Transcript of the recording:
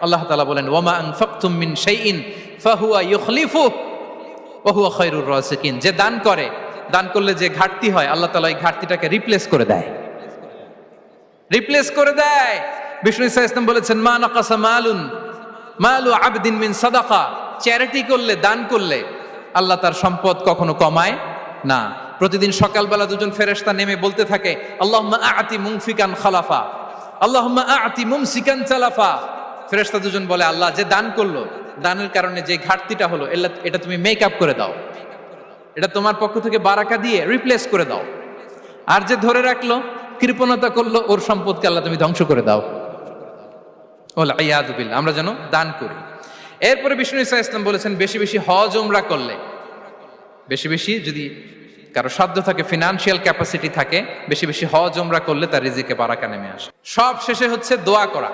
আল্লাহ তাআলা বলেন ওয়ামা আনফাকতুম মিন শাইইন ফাহুয়া ইউখলিফুহু ওয়া হুয়া খায়রুর রাসিকিন। যে দান করে, দান করলে যে ঘাটতি হয় আল্লাহ তাআলা এই ঘাটতিটাকে রিপ্লেস করে দেয়, রিপ্লেস করে দেয়। বিষ্ণু ইসা ইসলাম বলেছেন মা নাকাসা মালু আবদিন মিন সাদাকা। চ্যারিটি করলে, দান করলে আল্লাহ তার সম্পদ কখনো কমায় না। প্রতিদিন সকালবেলা দুজন ফেরেশতা নেমে বলতে থাকে আল্লাহুম্মা আ'তি মুনফিকান খালাফা, আল্লাহুম্মা আ'তি মুমসিকান চালাফা। ফেরেশতা দুজন বলে আল্লাহ, যে দান করলো, দানের কারণে যে ঘাটতিটা হলো এটা তুমি মেক আপ করে দাও, এটা তোমার পক্ষ থেকে বারাকা দিয়ে রিপ্লেস করে দাও। আর যে ধরে রাখলো, কৃপণতা করলো, ওর সম্পদকে আল্লাহ তুমি ধ্বংস করে দাও। ওয়াল ইয়াদু বিল্লাহ। আমরা যেন দান করি। এরপরে বিষ্ণু ইসা ইসলাম বলেছেন বেশি বেশি হজ উমরা করলে, বেশি বেশি যদি কারো সাধ্য থাকে, ফিনান্সিয়াল ক্যাপাসিটি থাকে, বেশি বেশি হজ উমরা করলে তার রিজিকে বারাকা নেমে আসে। সব শেষে হচ্ছে দোয়া করা।